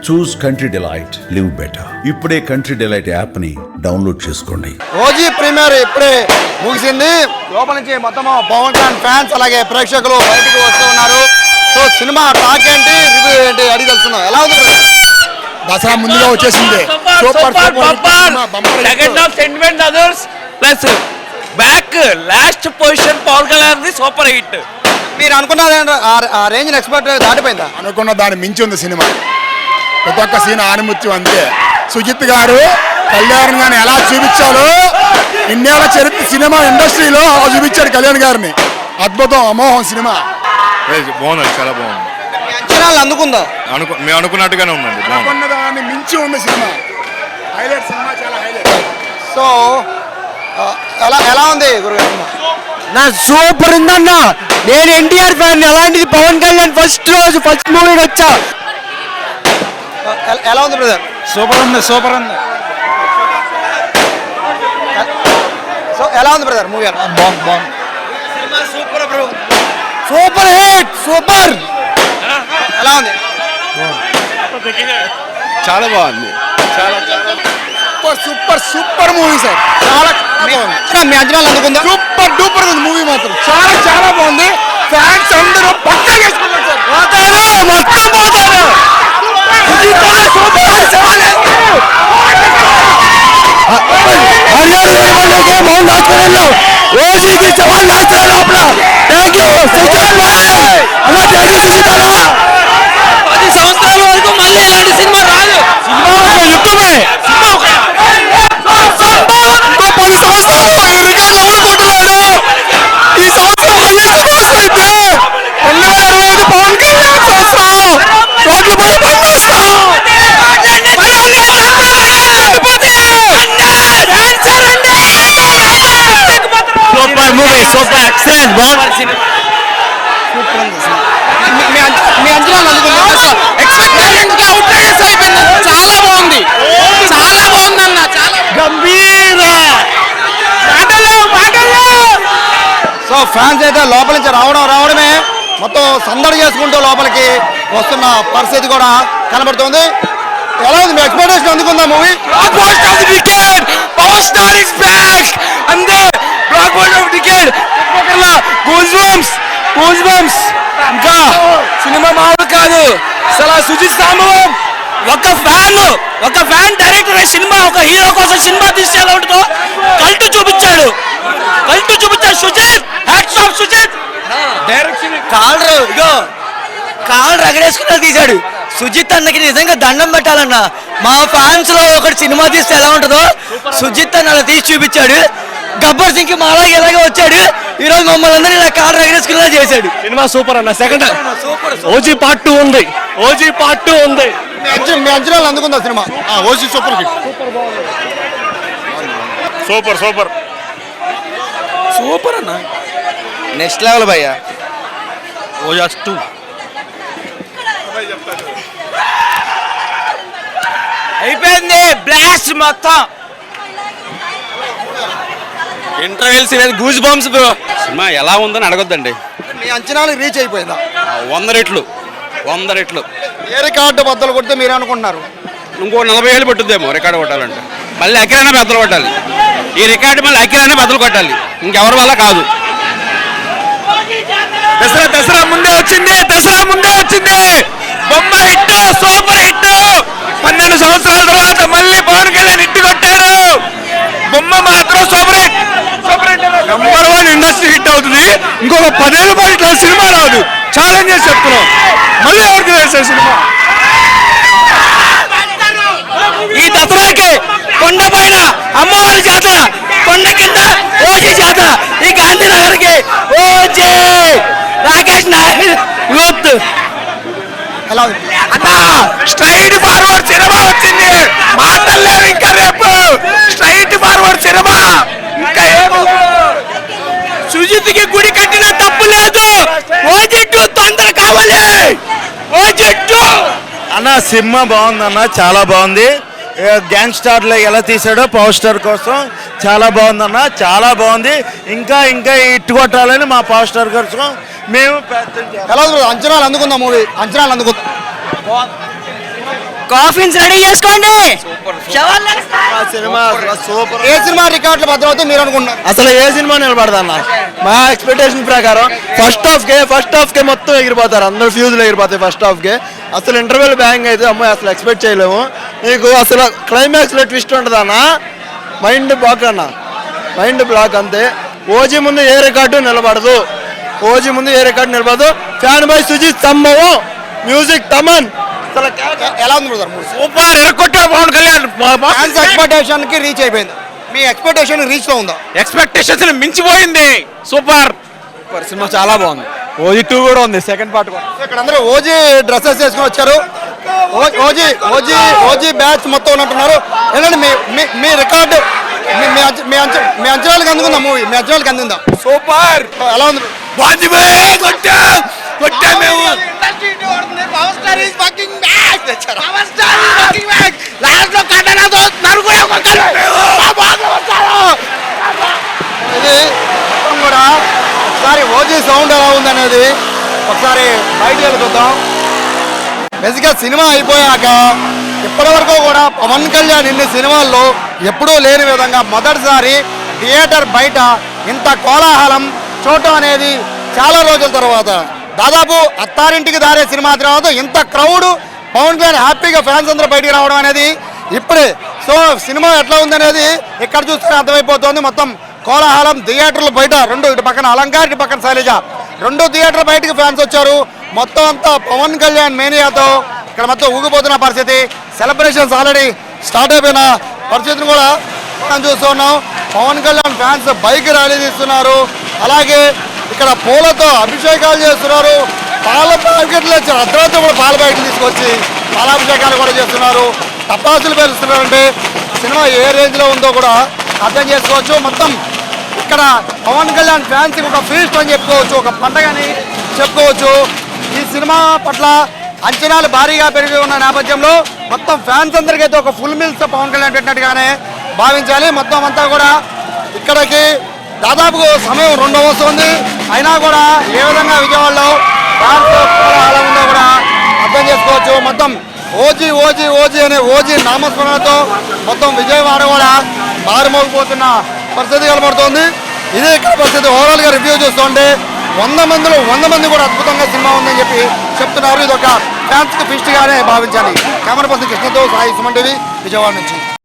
చూస్ country delight, live better. ఇప్పుడే country delight app ని download చేసుకోండి. ఓజీ ప్రీమియర్ ఇప్పుడే ముగిసింది. లోపల నుంచి మొత్తం పవన్ కళ్యాణ్ ఫ్యాన్స్ అలాగే ప్రేక్షకులు బయటకు వస్తూ ఉన్నారు. సో సినిమా టాక్ ఏంటి, రివ్యూ ఏంటి అడిగి తెలుస్తున్నాం. ఎలా ఉంది? దసరా ముందుగా వచ్చేసింది. Second half sentiment others plus back last position Pawan Kalyan super hit. మీరు అనుకున్న ఆ రేంజ్ ఎక్స్పెక్ట్ దాటిపోయిందా? అనుకున్న దాని మించి ఉంది సినిమా. ప్రతి ఒక్క సీన్ ఆనిముత్యం అంతే. సుజిత్ గారు కళ్యాణ్ గారిని ఎలా చూపించాలో ఇన్నేళ్ల చరిత్ర సినిమా ఇండస్ట్రీలో అలా చూపించాడు కళ్యాణ్ గారిని. అద్భుతం, అమోహం సినిమా. బాగుంది, చాలా బాగుంది. అంచనాలు అందుకుందా? మేము అనుకున్నట్టుగానే ఉందండి. అనుకున్న దాన్ని మించి ఉంది సినిమా. హైలైట్ సినిమా, చాలా హైలైట్. సో ఎలా ఉంది గురుగారు? నా సూపర్ ఉందన్న. నేను ఎన్టీఆర్ ఫ్యాన్. అలాంటిది పవన్ కళ్యాణ్ ఫస్ట్ రోజు ఫస్ట్ మూవీకి వచ్చా. ఎలా ఉంది బ్రదర్? సూపర్ ఉంది, సూపర్ ఉంది. సో ఎలా ఉంది బ్రదర్ మూవీ? బాగుంది. Super hit, super. ఎలా ఉంది? చాలా బాగుంది. Super super movie sir. చాలా మీ అంచనాలు అందుకుందా? సూపర్ డూపర్ ఉంది మూవీ మాత్రం. చాలా చాలా బాగుంది. ఫ్యాన్స్ అందరూ పక్కా చేసుకున్నారు సార్. మొత్తం పోతారు. ఓజీకి సవాల్ చేస్తారు లోపల. థ్యాంక్ యూ సుజాన్ భాయ్. అలా థ్యాంక్ యూ సుజితారా. 10 సంవత్సరాల వరకు మళ్ళీ ఇలాంటి సినిమా రాదు. సినిమా యుద్ధమే. ఈ సంవత్సరం హైయెస్ట్ గ్రాస్ అయితే 2025 పవన్ కళ్యాణ్ సంవత్సరం. రోడ్ల పై పంపిస్తాం. Super movie, super excellent. బాగుంది. మీ అంచనాలు అందుకుందా? ఎక్స్పెక్టేషన్స్ అవుట్రేస్ అయిపోయింది. చాలా బాగుంది, చాలా బాగుందన్న. చాలా గంభీర సో ఫ్యాన్స్ అయితే లోపల నుంచి రావడమే మొత్తం సందడి చేసుకుంటూ లోపలికి వస్తున్న పరిస్థితి కూడా కనబడుతుంది. ఎలా ఉంది? మీ ఎక్స్పెక్టేషన్ అందుకుందా movie? Power star is back. అంతే, blockbuster of decade. Goose bumps. ఇంకా సినిమా మామూలు కాదు అసలు. సుజిత్ సాంబవం ఒక ఫ్యాన్ డైరెక్టర్ సినిమా, ఒక హీరో కోసం సినిమా తీస్తే ఎలా ఉంటుందో కల్ట్ చూపించాడు. Sujeeth, hats off Sujeeth. Direction కాళ్ళు రగడేసుకున్నా తీశాడు. సుజిత్ అన్నకి నిజంగా దండం పెట్టాలన్న. మా ఫ్యాన్స్ లో ఒకటి సినిమా తీస్తే ఎలా ఉంటుందో సుజిత్ అన్న అలా తీసి చూపించాడు. గబ్బర్ సింగ్ కి మాలాగే ఎలాగే వచ్చాడు. ఈ రోజు మమ్మల్ని అందరినీ ఇలా కాళ్ళు రగడేసుకునేలా చేశాడు. సినిమా సూపర్ అన్న. సెకండ్ ఓజీ పార్ట్ 2 ఉంది. మీ అంచనాలు అందుకుందా cinema? OG super hit. Super అన్న. నెక్స్ట్ లెవెల్ భయ్యా. ఓజాస్ 2 అయిపోయింది. బ్లాస్ట్ మొత్తం. Intervals goose bumps bro. Cinema ఎలా ఉందని అడగొద్దండి. మీ అంచనాలు రీచ్ అయిపోయిందా? 100 రెట్లు. ఏ రికార్డు బద్దలు కొడితే మీరు అనుకుంటున్నారు? ఇంకో 40 ఏళ్ళు పట్టుద్దేమో రికార్డు కొట్టాలంటే. మళ్ళీ అఖిలైనా బద్దలు కొట్టాలి. ఈ రికార్డు మళ్ళీ అఖిలైనా బద్దలు కొట్టాలి. ఇంకెవరి వల్ల కాదు. దసరా ముందే వచ్చింది. బొమ్మ హిట్, సూపర్ హిట్. 12 సంవత్సరాల తర్వాత మళ్ళీ పవన్ కళ్యాణ్ హిట్ కొట్టారు. బొమ్మ మాత్రం super hit. Number 1 industry hit అవుతుంది. ఇంకొక 10 ఏళ్ళ పాటు ఇట్లా సినిమా రాదు. ఛాలెంజ్ చేసి చెప్తున్నాం. మళ్ళీ ఎవరికి వేసే సినిమా ఈ దసరాకి కొండ పైన అమ్మవారి జాతర, కొండ కింద ఓజీ జాతర. ఈ గాంధీనగర్కి ఓజీ రాకేష్ నాయక్ యూత్. ఎలా ఉంది? అన్నా స్ట్రైట్ ఫార్వర్డ్ సినిమా వచ్చింది. మాటల్లేవు ఇంకా. రేపు స్ట్రైట్ ఫార్వర్డ్ సినిమా. ఇంకా ఏమో సుజిత్ కి గుడి కట్టిన తప్పు లేదు. ఓజీ 2 తొందర కావాలి. ఓజీ 2 అన్న సినిమా బాగుందన్న, చాలా బాగుంది. గ్యాంగ్ స్టార్ లో ఎలా తీసాడో పవర్ స్టార్ కోసం చాలా బాగుందన్న, చాలా బాగుంది. ఇంకా హిట్ కొట్టాలని మా పవర్ స్టార్ కోసం మేము ఎలా అంచనాలు అందుకుందాం మూవీ? అంచనాలు అందుకుందాం. కాఫీన్స్ రెడీ చేసుకోండి. Cinema super. ఏ సినిమా రికార్డులు భద్రమవుతాయి మీరు అనుకుంటున్నారు? అసలు ఏ సినిమా నిలబడదన్న మా ఎక్స్పెక్టేషన్ ప్రకారం ఫస్ట్ హాఫ్ కే మొత్తం ఎగిరిపోతారు, అందరు ఫ్యూజులు ఎగిరిపోతాయి ఫస్ట్ హాఫ్ కే. అసలు ఇంటర్వెల్ బ్యాంగ్ అయితే అమ్మాయి అసలు ఎక్స్పెక్ట్ చేయలేము. నీకు అసలు క్లైమాక్స్ లో ట్విస్ట్ ఉంటుంది అన్న, మైండ్ బ్లాక్ అంతే. ఓజీ ముందు ఏ రికార్డు నిలబడదు, ఫ్యాన్ బై సుజిత్ సంభవం, మ్యూజిక్ తమన్. అసలు ఎలా ఉంది బ్రదర్? సూపర్ ఎరకొట్టాడు పవన్ కళ్యాణ్. ఫ్యాన్స్ ఎక్స్పెక్టేషన్ కి రీచ్ అయిపోయింది. మీ ఎక్స్పెక్టేషన్ రీచ్ లో ఉందా? ఎక్స్పెక్టేషన్స్ మించిపోయింది. సూపర్ సినిమా చాలా బాగుంది. ఓజీ 2 కూడా ఉంది, సెకండ్ పార్ట్ కూడా. ఇక్కడ అందరూ ఓజీ డ్రెస్సెస్ వేసుకుని వచ్చారు. ఓజీ బ్యాచ్ మొత్తం ఉన్నట్టున్నారు. ఏంటంటే మీ రికార్డు మీ అంచనాలకు అందుకుందా మూవీ? మీ అంచనాలకు అందిందా? సూపర్ ఎలా ఉంది? కొట్టా మేము. ఇది కూడా ఒకసారి ఓజీ సౌండ్ ఎలా ఉందనేది ఒకసారి బయటికి వెళ్ళి చూద్దాం. బేసిక్గా సినిమా అయిపోయాక ఇప్పటి వరకు కూడా పవన్ కళ్యాణ్ ఇన్ని సినిమాల్లో ఎప్పుడూ లేని విధంగా మొదటిసారి థియేటర్ బయట ఇంత కోలాహలం చూడటం అనేది చాలా రోజుల తర్వాత, దాదాపు అత్తారింటికి దారే సినిమా తర్వాత ఇంత క్రౌడ్ పవన్ కళ్యాణ్ హ్యాపీగా ఫ్యాన్స్ అందరూ బయటికి రావడం అనేది ఇప్పుడే. సో సినిమా ఎట్లా ఉందనేది ఇక్కడ చూస్తే అర్థమైపోతుంది. మొత్తం కోలాహలం థియేటర్లు బయట రెండు, ఇటు పక్కన అలంకార్, ఇటు పక్కన శైలజ, రెండు థియేటర్ల బయటకు ఫ్యాన్స్ వచ్చారు. మొత్తం అంతా పవన్ కళ్యాణ్ మేనియాతో ఇక్కడ మొత్తం ఊగిపోతున్న పరిస్థితి. సెలబ్రేషన్స్ ఆల్రెడీ స్టార్ట్ అయిపోయిన పరిస్థితిని కూడా మనం చూస్తూ ఉన్నాం. Pawan Kalyan fans bike rally తీస్తున్నారు. అలాగే ఇక్కడ పూలతో అభిషేకాలు చేస్తున్నారు. పాల ప్యాకెట్లు ఇచ్చారు, అర్ధరాత్రి కూడా పాల ప్యాకెట్లు తీసుకొచ్చి పాలాభిషేకాలు కూడా చేస్తున్నారు. టపాసులు పేరుస్తున్నారంటే సినిమా ఏ రేంజ్లో ఉందో కూడా అర్థం చేసుకోవచ్చు. మొత్తం ఇక్కడ పవన్ కళ్యాణ్ ఫ్యాన్స్కి ఒక ఫీస్ట్ అని చెప్పుకోవచ్చు, ఒక పండగని చెప్పుకోవచ్చు. ఈ సినిమా పట్ల అంచనాలు భారీగా పెరిగి ఉన్న నేపథ్యంలో మొత్తం ఫ్యాన్స్ అందరికైతే ఒక ఫుల్ మీల్స్ పవన్ కళ్యాణ్ పెట్టినట్టుగానే భావించాలి. మొత్తం అంతా కూడా ఇక్కడికి దాదాపు సమయం 2 వస్తుంది. అయినా కూడా ఏ విధంగా విజయవాడలో ఫ్యాన్స్ కోలాహలం ఉందో కూడా అర్థం చేసుకోవచ్చు. మొత్తం ఓజీ అనే ఓజీ నామస్మరణతో మొత్తం విజయవాడ కూడా మారుమోగిపోతున్న పరిస్థితి కనబడుతోంది. ఇదే ఇక్కడ పరిస్థితి. ఓవరాల్గా రివ్యూ చూస్తుంటే 100 మంది కూడా అద్భుతంగా సినిమా ఉందని చెప్పి చెప్తున్నారు. ఇది ఒక ఫ్యాన్స్కి ఫిస్ట్గానే భావించాలి. కెమెరా పర్సన్ కృష్ణతో సాయి సుమన్ టీవీ, విజయవాడ నుంచి.